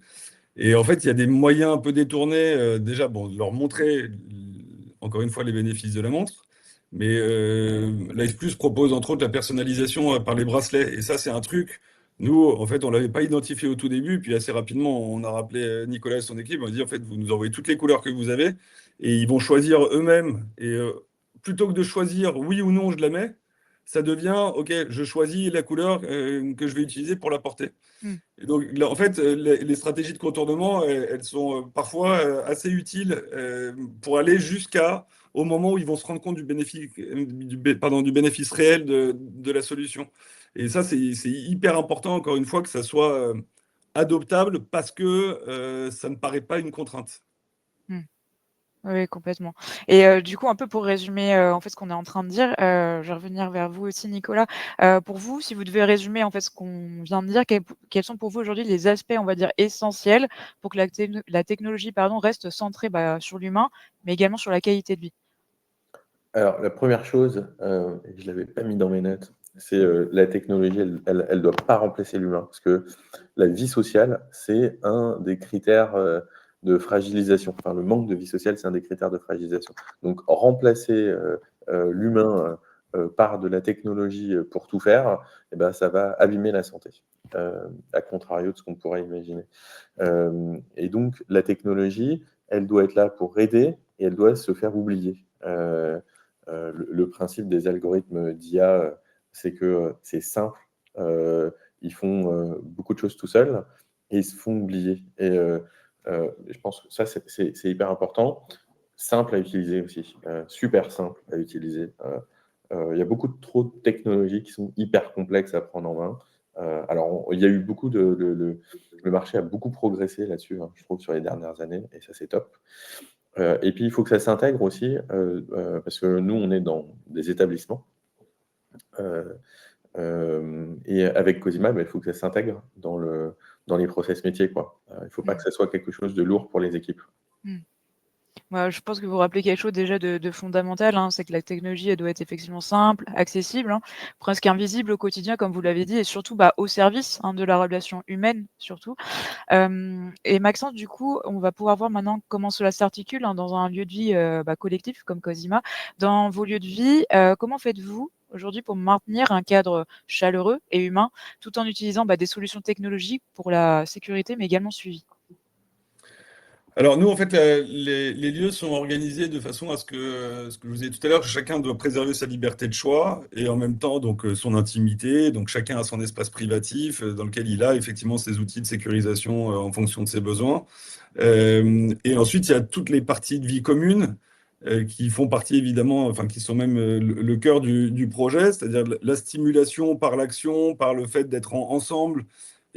Et en fait, il y a des moyens un peu détournés, déjà, bon, de leur montrer, encore une fois, les bénéfices de la montre. Mais Life Plus propose entre autres la personnalisation par les bracelets. Et ça, c'est un truc. Nous, en fait, on ne l'avait pas identifié au tout début. Puis assez rapidement, on a rappelé Nicolas et son équipe. On a dit, en fait, vous nous envoyez toutes les couleurs que vous avez. Et ils vont choisir eux-mêmes. Et plutôt que de choisir oui ou non, je la mets, ça devient, OK, je choisis la couleur que je vais utiliser pour la porter. Mmh. Et donc, là, en fait, les stratégies de contournement, elles sont parfois assez utiles pour aller jusqu'au moment où ils vont se rendre compte du bénéfice, du bénéfice réel de la solution. Et ça, c'est hyper important, encore une fois, que ça soit adoptable parce que ça ne paraît pas une contrainte. Mmh. Oui, complètement. Et du coup, un peu pour résumer, en fait, ce qu'on est en train de dire, je vais revenir vers vous aussi, Nicolas. Pour vous, si vous devez résumer, en fait, ce qu'on vient de dire, quels sont pour vous aujourd'hui les aspects, on va dire, essentiels pour que la technologie, pardon, reste centrée, bah, sur l'humain, mais également sur la qualité de vie? Alors, la première chose, et je ne l'avais pas mis dans mes notes, c'est la technologie, elle doit pas remplacer l'humain. Parce que la vie sociale, c'est un des critères de fragilisation. Enfin, le manque de vie sociale, c'est un des critères de fragilisation. Donc, remplacer l'humain par de la technologie pour tout faire, eh ben, ça va abîmer la santé, à contrario de ce qu'on pourrait imaginer. Et donc, la technologie, elle doit être là pour aider et elle doit se faire oublier. Le principe des algorithmes d'IA, c'est que c'est simple, ils font beaucoup de choses tout seuls et ils se font oublier. Et je pense que ça, c'est hyper important. Simple à utiliser aussi, super simple à utiliser. Il y a beaucoup trop de technologies qui sont hyper complexes à prendre en main. Alors, il y a eu beaucoup le marché a beaucoup progressé là-dessus, hein, je trouve, sur les dernières années, et ça, c'est top. Et puis, il faut que ça s'intègre aussi, parce que nous, on est dans des établissements. Et avec Cosima, il faut que ça s'intègre dans les process métiers, quoi. Il ne faut pas Mmh. que ça soit quelque chose de lourd pour les équipes. Mmh. Bah, je pense que vous rappelez quelque chose déjà de fondamental, hein, c'est que la technologie, elle doit être effectivement simple, accessible, hein, presque invisible au quotidien, comme vous l'avez dit, et surtout, bah, au service, hein, de la relation humaine, surtout. Et Maxence, du coup, on va pouvoir voir maintenant comment cela s'articule, hein, dans un lieu de vie, bah, collectif comme Cosima. Dans vos lieux de vie, comment faites-vous aujourd'hui pour maintenir un cadre chaleureux et humain, tout en utilisant, bah, des solutions technologiques pour la sécurité, mais également suivi? Alors nous, en fait, les lieux sont organisés de façon à ce que je vous ai dit tout à l'heure, chacun doit préserver sa liberté de choix et en même temps donc son intimité. Donc chacun a son espace privatif dans lequel il a effectivement ses outils de sécurisation en fonction de ses besoins. Et ensuite, il y a toutes les parties de vie commune qui font partie évidemment, enfin qui sont même le cœur du projet, c'est-à-dire la stimulation par l'action, par le fait d'être ensemble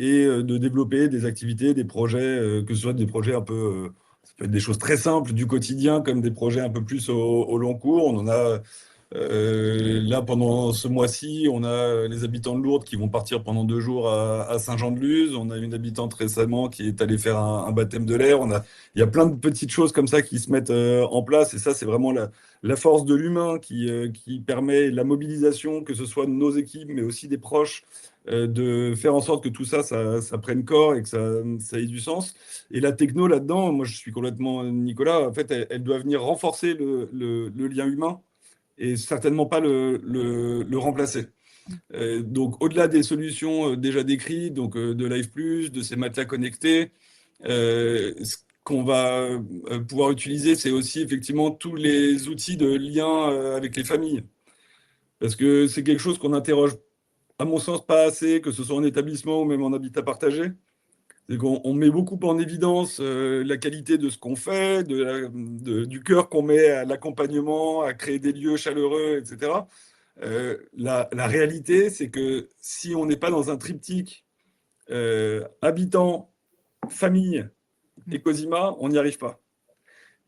et de développer des activités, des projets, que ce soit des projets un peu, ça peut être des choses très simples du quotidien, comme des projets un peu plus au long cours. On en a Là, pendant ce mois-ci, on a les habitants de Lourdes qui vont partir pendant 2 jours à Saint-Jean-de-Luz. On a une habitante récemment qui est allée faire un baptême de l'air. Il y a plein de petites choses comme ça qui se mettent en place. Et ça, c'est vraiment la force de l'humain qui permet la mobilisation, que ce soit de nos équipes, mais aussi des proches, de faire en sorte que tout ça, ça prenne corps et que ça ait du sens. Et la techno là-dedans, moi, je suis complètement Nicolas. En fait, elle doit venir renforcer le lien humain et certainement pas le remplacer. Donc, au-delà des solutions déjà décrites, donc de Live+, de ces matelas connectés, ce qu'on va pouvoir utiliser, c'est aussi effectivement tous les outils de lien avec les familles. Parce que c'est quelque chose qu'on interroge, à mon sens, pas assez, que ce soit en établissement ou même en habitat partagé. C'est qu'on met beaucoup en évidence la qualité de ce qu'on fait, du cœur qu'on met à l'accompagnement, à créer des lieux chaleureux, etc. La réalité, c'est que si on n'est pas dans un triptyque habitant, famille et Cosima, on n'y arrive pas.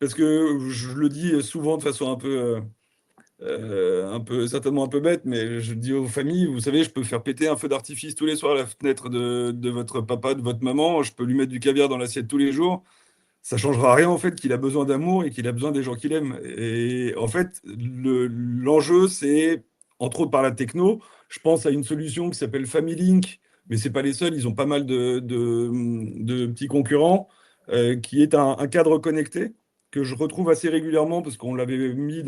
Parce que je le dis souvent de façon certainement un peu bête, mais je dis aux familles, vous savez, je peux faire péter un feu d'artifice tous les soirs à la fenêtre de votre papa, de votre maman, je peux lui mettre du caviar dans l'assiette tous les jours. Ça changera rien en fait qu'il a besoin d'amour et qu'il a besoin des gens qu'il aime. Et en fait, l'enjeu, c'est, entre autres par la techno, je pense à une solution qui s'appelle FamilyLink, mais c'est pas les seuls, ils ont pas mal de petits concurrents, qui est un cadre connecté que je retrouve assez régulièrement parce qu'on l'avait mis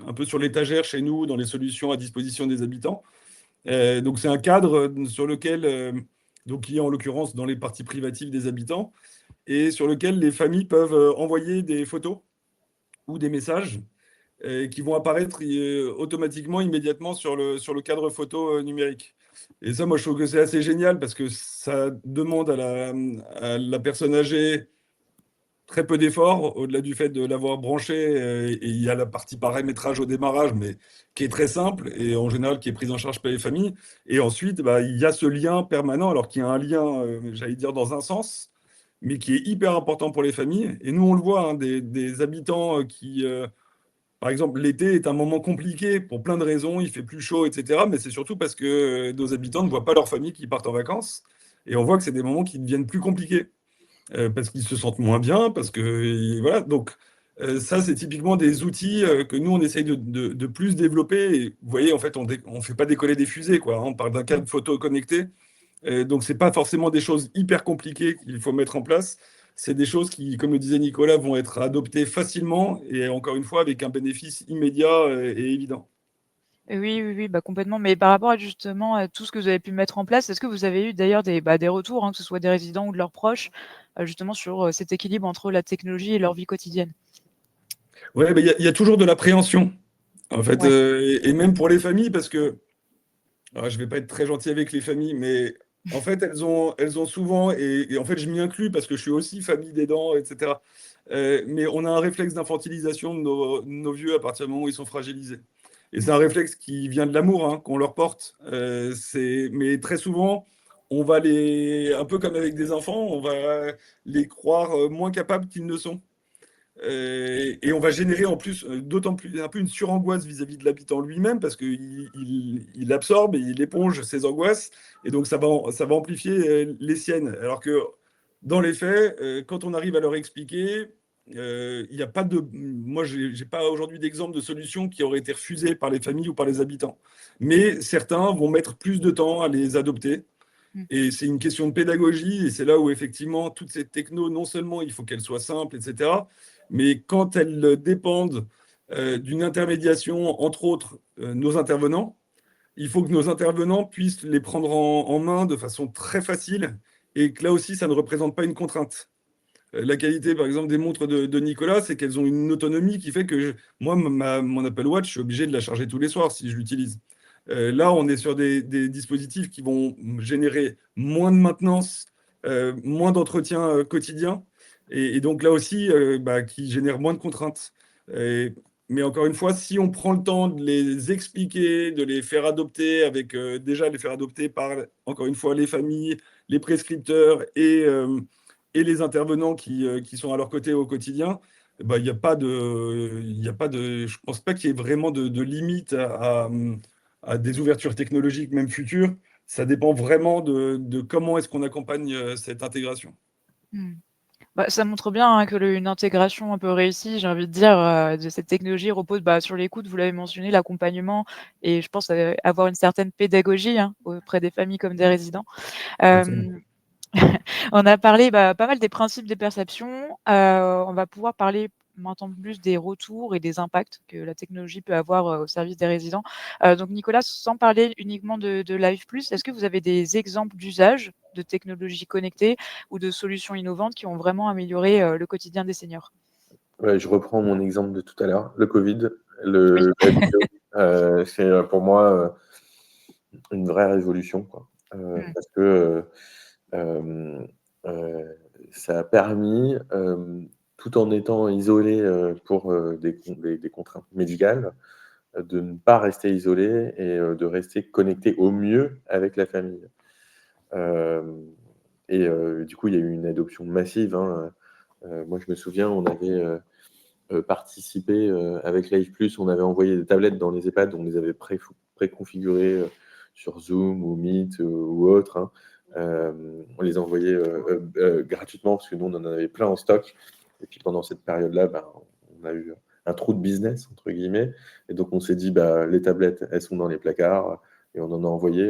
un peu sur l'étagère chez nous, dans les solutions à disposition des habitants. Donc c'est un cadre sur lequel, donc qui est en l'occurrence dans les parties privatives des habitants, et sur lequel les familles peuvent envoyer des photos ou des messages qui vont apparaître automatiquement, immédiatement sur le cadre photo numérique. Et ça, moi, je trouve que c'est assez génial parce que ça demande à la personne âgée très peu d'efforts, au-delà du fait de l'avoir branché. Et il y a la partie paramétrage au démarrage, mais qui est très simple et en général qui est prise en charge par les familles. Et ensuite, bah, il y a ce lien permanent, alors qu'il y a un lien, j'allais dire, dans un sens, mais qui est hyper important pour les familles. Et nous, on le voit, hein, des habitants qui, par exemple, l'été est un moment compliqué pour plein de raisons, il fait plus chaud, etc. Mais c'est surtout parce que nos habitants ne voient pas leur famille qui partent en vacances. Et on voit que c'est des moments qui deviennent plus compliqués parce qu'ils se sentent moins bien, parce que voilà. Donc ça, c'est typiquement des outils que nous on essaye de plus développer. Et vous voyez, en fait, on fait pas décoller des fusées, quoi, hein. On parle d'un cadre photo connecté. Donc c'est pas forcément des choses hyper compliquées qu'il faut mettre en place. C'est des choses qui, comme le disait Nicolas, vont être adoptées facilement et encore une fois avec un bénéfice immédiat et évident. Oui, oui, oui, bah, complètement. Mais par rapport à justement à tout ce que vous avez pu mettre en place, est-ce que vous avez eu d'ailleurs des retours, hein, que ce soit des résidents ou de leurs proches, justement sur cet équilibre entre la technologie et leur vie quotidienne? Ouais, mais il y a toujours de l'appréhension, en fait, Ouais. et même pour les familles, parce que alors, je vais pas être très gentil avec les familles, mais en fait, elles ont souvent, et en fait, je m'y inclus parce que je suis aussi famille d'aidants, etc. Mais on a un réflexe d'infantilisation de nos vieux à partir du moment où ils sont fragilisés. Et c'est un réflexe qui vient de l'amour, hein, qu'on leur porte. Mais très souvent, on va un peu comme avec des enfants, on va les croire moins capables qu'ils ne sont. Et on va générer en plus d'autant plus un peu une surangoisse vis-à-vis de l'habitant lui-même parce qu'il absorbe et il éponge ses angoisses et donc ça va amplifier les siennes. Alors que dans les faits, quand on arrive à leur expliquer, il n'y a pas de. Moi, j'ai pas aujourd'hui d'exemple de solution qui aurait été refusée par les familles ou par les habitants. Mais certains vont mettre plus de temps à les adopter. Mm. Et c'est une question de pédagogie, et c'est là où effectivement toutes ces technos, non seulement il faut qu'elles soient simples, etc., mais quand elles dépendent d'une intermédiation, entre autres nos intervenants, il faut que nos intervenants puissent les prendre en main de façon très facile, et que là aussi, ça ne représente pas une contrainte. La qualité, par exemple, des montres de Nicolas, c'est qu'elles ont une autonomie qui fait que moi, mon Apple Watch, je suis obligé de la charger tous les soirs si je l'utilise. Là, on est sur des dispositifs qui vont générer moins de maintenance, moins d'entretien quotidien, et donc là aussi, bah, qui génèrent moins de contraintes. Et- mais encore une fois, si on prend le temps de les expliquer, de les faire adopter, avec déjà les faire adopter par, encore une fois, les familles, les prescripteurs et les intervenants qui sont à leur côté au quotidien, bah, il n'y a pas de, je pense pas qu'il y ait vraiment de limite à des ouvertures technologiques, même futures. Ça dépend vraiment de comment est-ce qu'on accompagne cette intégration. Mmh. Bah, ça montre bien, hein, que une intégration un peu réussie, j'ai envie de dire, de cette technologie repose, bah, sur l'écoute, vous l'avez mentionné, l'accompagnement et je pense, avoir une certaine pédagogie, hein, auprès des familles comme des résidents. Absolument. Hem On a parlé, bah, pas mal des principes des perceptions. On va pouvoir parler maintenant plus des retours et des impacts que la technologie peut avoir, au service des résidents. Donc Nicolas, sans parler uniquement de Live+, est-ce que vous avez des exemples d'usage de technologies connectées ou de solutions innovantes qui ont vraiment amélioré, le quotidien des seniors? Ouais, je reprends mon exemple de tout à l'heure, le Covid, Oui. la vidéo. C'est pour moi une vraie révolution, quoi. Mmh. Parce que euh, euh, ça a permis, tout en étant isolé pour des contraintes médicales, de ne pas rester isolé et de rester connecté au mieux avec la famille. Euh, du coup, il y a eu une adoption massive, hein. Moi, je me souviens, on avait participé avec Live Plus, on avait envoyé des tablettes dans les EHPAD, on les avait préconfigurées sur Zoom ou Meet ou autre, hein. On les envoyait gratuitement parce que nous, on en avait plein en stock. Et puis pendant cette période-là, ben, on a eu un trou de business, entre guillemets. Et donc, on s'est dit, bah, les tablettes, elles sont dans les placards. Et on en a envoyé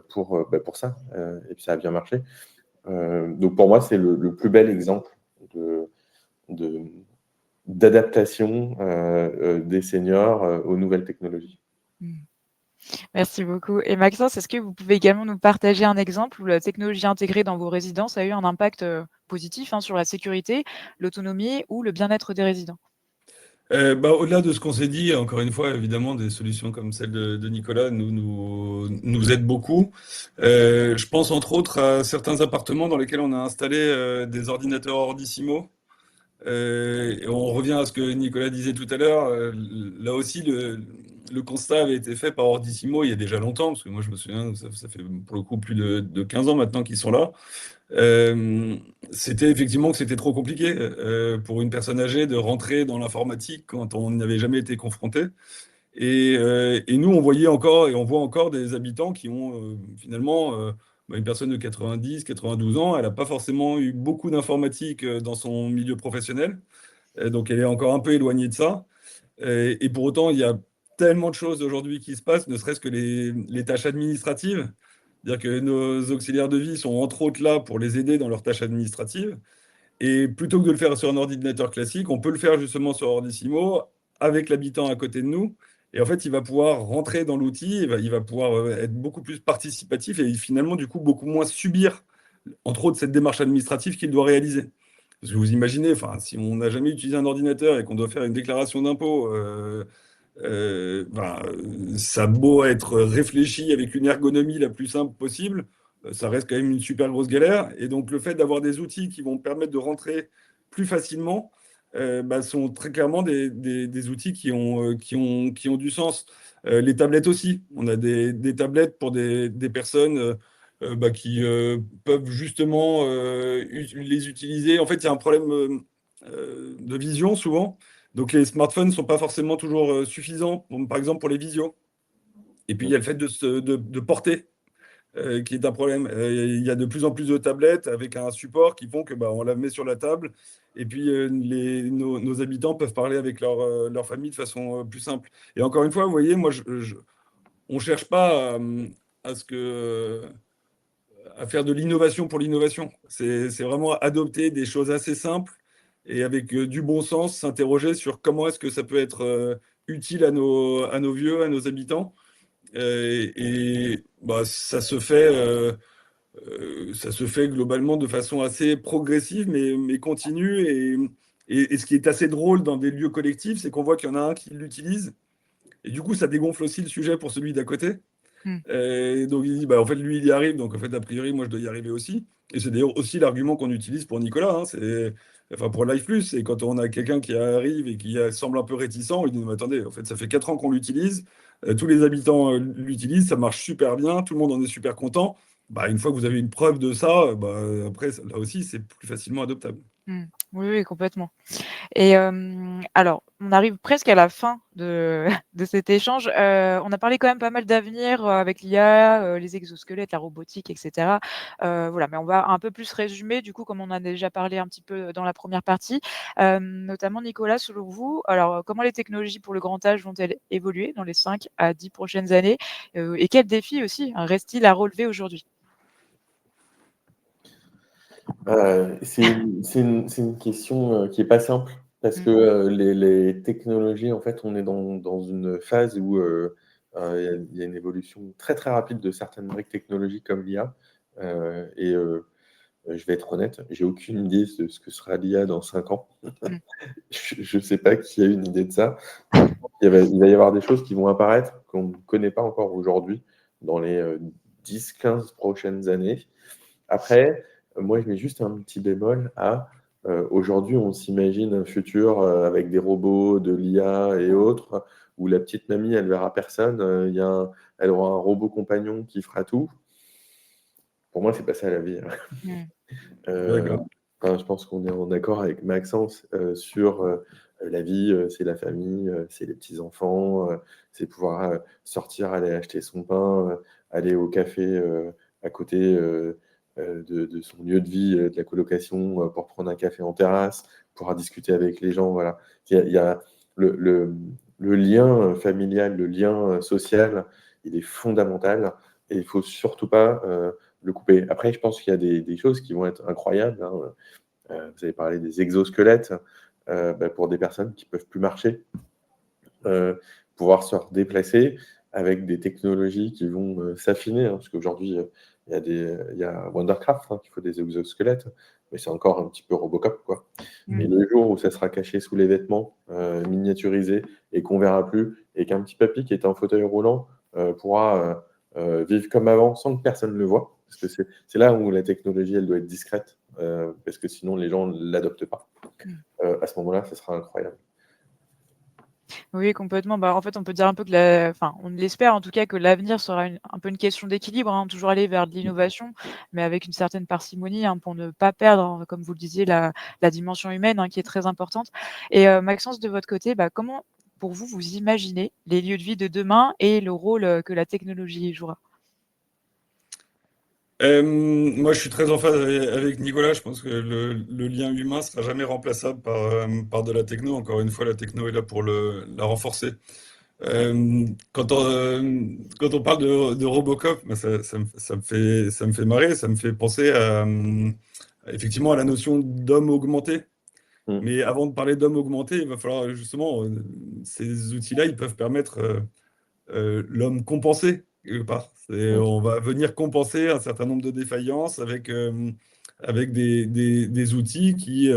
pour ça. Et puis, ça a bien marché. Donc, pour moi, c'est le plus bel exemple de, d'adaptation des seniors aux nouvelles technologies. Mmh. Merci beaucoup et Maxence, est-ce que vous pouvez également nous partager un exemple où la technologie intégrée dans vos résidences a eu un impact, positif, hein, sur la sécurité, l'autonomie ou le bien-être des résidents? Bah, au-delà de ce qu'on s'est dit, encore une fois, évidemment, des solutions comme celle de Nicolas nous aident beaucoup. Je pense entre autres à certains appartements dans lesquels on a installé des ordinateurs Ordissimo. Et on revient à ce que Nicolas disait tout à l'heure. Là aussi, le constat avait été fait par Ordissimo il y a déjà longtemps, parce que moi je me souviens, ça fait pour le coup plus de 15 ans maintenant qu'ils sont là. Euh, C'était effectivement que c'était trop compliqué pour une personne âgée de rentrer dans l'informatique quand on n'y avait jamais été confronté. Et nous, on voyait encore et on voit encore des habitants qui ont finalement une personne de 90, 92 ans, elle n'a pas forcément eu beaucoup d'informatique dans son milieu professionnel. Donc elle est encore un peu éloignée de ça. Et pour autant, il y a tellement de choses aujourd'hui qui se passent, ne serait-ce que les tâches administratives. C'est-à-dire que nos auxiliaires de vie sont entre autres là pour les aider dans leurs tâches administratives. Et plutôt que de le faire sur un ordinateur classique, on peut le faire justement sur Ordissimo avec l'habitant à côté de nous. Et en fait, il va pouvoir rentrer dans l'outil, il va pouvoir être beaucoup plus participatif et finalement, du coup, beaucoup moins subir, entre autres, cette démarche administrative qu'il doit réaliser. Parce que vous imaginez, enfin, si on n'a jamais utilisé un ordinateur et qu'on doit faire une déclaration d'impôt, ça a beau être réfléchi avec une ergonomie la plus simple possible, ça reste quand même une super grosse galère. Et donc, le fait d'avoir des outils qui vont permettre de rentrer plus facilement sont très clairement des outils qui ont du sens. Les tablettes aussi. On a des tablettes pour des personnes qui peuvent justement les utiliser. En fait, il y a un problème de vision souvent. Donc les smartphones ne sont pas forcément toujours suffisants, par exemple pour les visios. Et puis il y a le fait de porter, qui est un problème. Il y a de plus en plus de tablettes avec un support qui font que on la met sur la table et puis nos habitants peuvent parler avec leur famille de façon plus simple. Et encore une fois, vous voyez, moi, on ne cherche pas à ce que, à faire de l'innovation pour l'innovation. C'est vraiment adopter des choses assez simples et avec du bon sens, s'interroger sur comment est-ce que ça peut être utile à nos vieux, à nos habitants. Ça se fait globalement de façon assez progressive, mais continue. Et ce qui est assez drôle dans des lieux collectifs, c'est qu'on voit qu'il y en a un qui l'utilise. Et du coup, ça dégonfle aussi le sujet pour celui d'à côté. Mmh. Mmh. Donc il dit, en fait, lui, il y arrive, donc en fait, a priori, moi, je dois y arriver aussi. Et c'est d'ailleurs aussi l'argument qu'on utilise pour Nicolas, hein, enfin pour Life Plus, c'est quand on a quelqu'un qui arrive et qui semble un peu réticent, on lui dit, mais attendez, en fait, ça fait 4 ans qu'on l'utilise, tous les habitants l'utilisent, ça marche super bien, tout le monde en est super content. Une fois que vous avez une preuve de ça, après, là aussi, c'est plus facilement adoptable. Oui, oui, complètement. Et alors, on arrive presque à la fin de de cet échange. On a parlé quand même pas mal d'avenir, avec l'IA, les exosquelettes, la robotique et cetera. Voilà, mais on va un peu plus résumer, du coup, comme on a déjà parlé un petit peu dans la première partie. Notamment Nicolas, selon vous, alors, comment les technologies pour le grand âge vont-elles évoluer dans les 5 à 10 prochaines années? Et quels défis aussi, hein, restent-ils à relever aujourd'hui? C'est une question qui n'est pas simple parce Mmh. que les technologies, en fait, on est dans une phase où il y a une évolution très très rapide de certaines briques technologiques comme l'IA. Et je vais être honnête, j'ai aucune idée de ce que sera l'IA dans 5 ans. Mmh. Je ne sais pas qui a une idée de ça. Il va y avoir des choses qui vont apparaître qu'on ne connaît pas encore aujourd'hui dans les 10-15 prochaines années. Après, moi, je mets juste un petit bémol à aujourd'hui, on s'imagine un futur avec des robots, de l'IA et autres, où la petite mamie, elle verra personne. Elle aura un robot compagnon qui fera tout. Pour moi, c'est pas ça la vie, hein. Mmh. Euh, D'accord. enfin, je pense qu'on est en accord avec Maxence sur la vie, c'est la famille, c'est les petits-enfants, c'est pouvoir sortir, aller acheter son pain, aller au café à côté de son lieu de vie, de la colocation, pour prendre un café en terrasse, pouvoir discuter avec les gens. Voilà. Il y a le lien familial, le lien social, il est fondamental et il faut surtout pas le couper. Après, je pense qu'il y a des choses qui vont être incroyables, hein. Vous avez parlé des exosquelettes pour des personnes qui ne peuvent plus marcher, pouvoir se déplacer avec des technologies qui vont s'affiner, hein, parce qu'aujourd'hui, il y a Wondercraft qui faut des exosquelettes, mais c'est encore un petit peu Robocop, quoi. Et Mmh. le jour où ça sera caché sous les vêtements, miniaturisé, et qu'on verra plus, et qu'un petit papy qui est en fauteuil roulant pourra vivre comme avant sans que personne ne le voit, parce que c'est là où la technologie, elle doit être discrète, parce que sinon les gens ne l'adoptent pas. Mmh. À ce moment-là, ça sera incroyable. Oui, complètement. Bah, en fait, on peut dire un peu que la enfin, on l'espère en tout cas que l'avenir sera un peu une question d'équilibre, hein, toujours aller vers de l'innovation, mais avec une certaine parcimonie, hein, pour ne pas perdre, hein, comme vous le disiez, la dimension humaine, hein, qui est très importante. Et Maxence, de votre côté, bah, comment, pour vous, vous imaginez les lieux de vie de demain et le rôle, que la technologie y jouera? Moi, je suis très en phase avec Nicolas. Je pense que le lien humain sera jamais remplaçable par de la techno. Encore une fois, la techno est là pour la renforcer. Quand on parle de Robocop, bah, ça me fait marrer, ça me fait penser effectivement à la notion d'homme augmenté. Mm. Mais avant de parler d'homme augmenté, il va falloir justement, ces outils-là, ils peuvent permettre l'homme compensé, quelque part. Mm. On va venir compenser un certain nombre de défaillances avec des outils qui...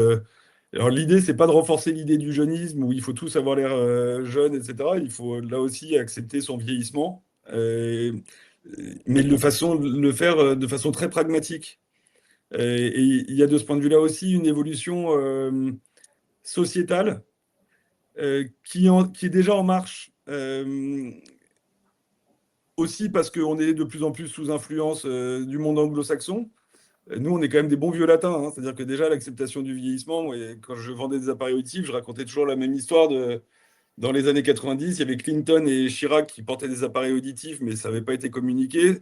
alors l'idée, c'est pas de renforcer l'idée du jeunisme où il faut tous avoir l'air jeune, etc. Il faut là aussi accepter son vieillissement, mais le faire de façon très pragmatique. Et il y a de ce point de vue-là aussi une évolution sociétale qui est déjà en marche. Aussi parce qu'on est de plus en plus sous influence du monde anglo-saxon. Nous, on est quand même des bons vieux latins, hein. C'est-à-dire que déjà, l'acceptation du vieillissement, moi, quand je vendais des appareils auditifs, je racontais toujours la même histoire dans les années 90, il y avait Clinton et Chirac qui portaient des appareils auditifs, mais ça n'avait pas été communiqué.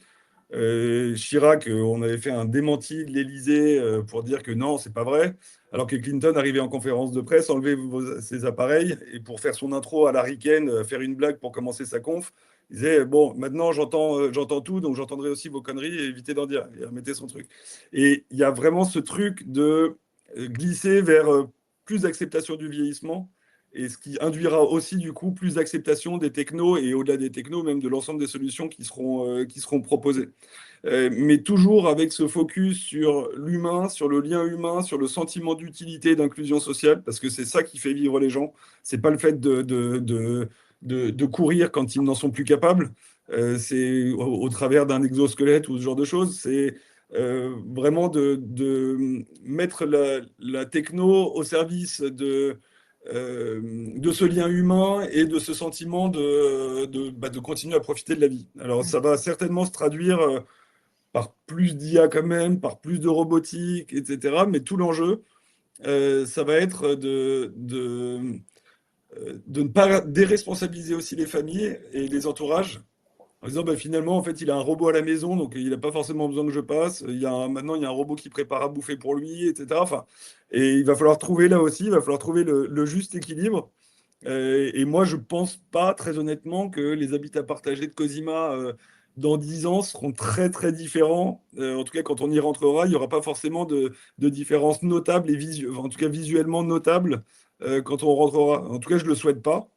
Chirac, on avait fait un démenti de l'Élysée pour dire que non, c'est pas vrai. Alors que Clinton arrivait en conférence de presse, enlevait ses appareils et pour faire son intro à la ricaine, faire une blague pour commencer sa conf, il disait bon, maintenant j'entends tout, donc j'entendrai aussi vos conneries et évitez d'en dire. Et remettez son truc. Et il y a vraiment ce truc de glisser vers plus d'acceptation du vieillissement et ce qui induira aussi du coup plus d'acceptation des technos et au-delà des technos, même de l'ensemble des solutions qui seront proposées. Mais toujours avec ce focus sur l'humain, sur le lien humain, sur le sentiment d'utilité et d'inclusion sociale, parce que c'est ça qui fait vivre les gens. C'est pas le fait de courir quand ils n'en sont plus capables. C'est au travers d'un exosquelette ou ce genre de choses. C'est vraiment de mettre la techno au service de ce lien humain et de ce sentiment de continuer à profiter de la vie. Alors, ça va certainement se traduire par plus d'IA quand même, par plus de robotique, etc. Mais tout l'enjeu, ça va être de ne pas déresponsabiliser aussi les familles et les entourages. En disant, bah, finalement, en fait, il a un robot à la maison, donc il n'a pas forcément besoin que je passe. Maintenant, il y a un robot qui prépare à bouffer pour lui, etc. Enfin, et il va falloir trouver là aussi, il va falloir trouver le juste équilibre. Et moi, je pense pas, très honnêtement, que les habitats partagés de Cosima, dans 10 ans, seront très, très différents. En tout cas, quand on y rentrera, il n'y aura pas forcément de différences notables enfin, en tout cas visuellement notables, quand on rentrera. En tout cas, je ne le souhaite pas.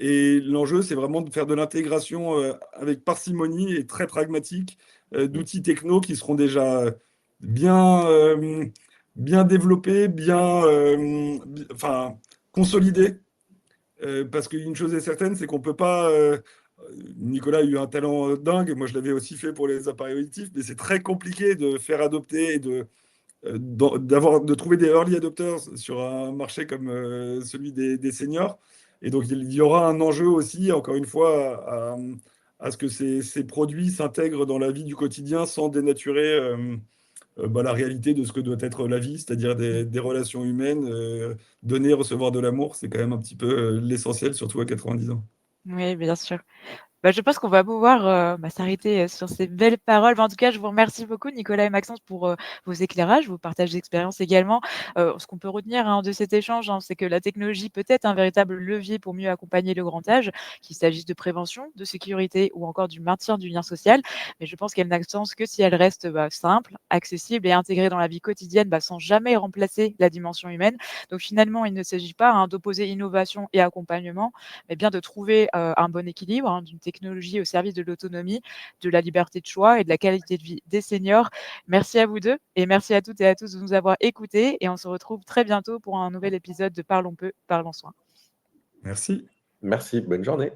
Et l'enjeu, c'est vraiment de faire de l'intégration avec parcimonie et très pragmatique d'outils techno qui seront déjà bien, bien développés, enfin, consolidés. Parce qu'une chose est certaine, c'est qu'on peut pas. Nicolas a eu un talent dingue, moi je l'avais aussi fait pour les appareils auditifs, mais c'est très compliqué de faire adopter et de trouver des early adopters sur un marché comme celui des seniors. Et donc il y aura un enjeu aussi, encore une fois, à ce que ces produits s'intègrent dans la vie du quotidien sans dénaturer la réalité de ce que doit être la vie, c'est-à-dire des relations humaines, donner, recevoir de l'amour, c'est quand même un petit peu l'essentiel, surtout à 90 ans. Oui, bien sûr. Bah, je pense qu'on va pouvoir, s'arrêter, sur ces belles paroles. En tout cas, je vous remercie beaucoup Nicolas et Maxence pour, vos éclairages, vos partages d'expériences également. Ce qu'on peut retenir, hein, de cet échange, hein, c'est que la technologie peut être un véritable levier pour mieux accompagner le grand âge, qu'il s'agisse de prévention, de sécurité ou encore du maintien du lien social. Mais je pense qu'elle n'a de sens que si elle reste, simple, accessible et intégrée dans la vie quotidienne, sans jamais remplacer la dimension humaine. Donc finalement, il ne s'agit pas, hein, d'opposer innovation et accompagnement, mais bien de trouver, un bon équilibre, hein, d'une technologie au service de l'autonomie, de la liberté de choix et de la qualité de vie des seniors. Merci à vous 2 et merci à toutes et à tous de nous avoir écoutés et on se retrouve très bientôt pour un nouvel épisode de Parlons peu, parlons soin. Merci. Merci, bonne journée.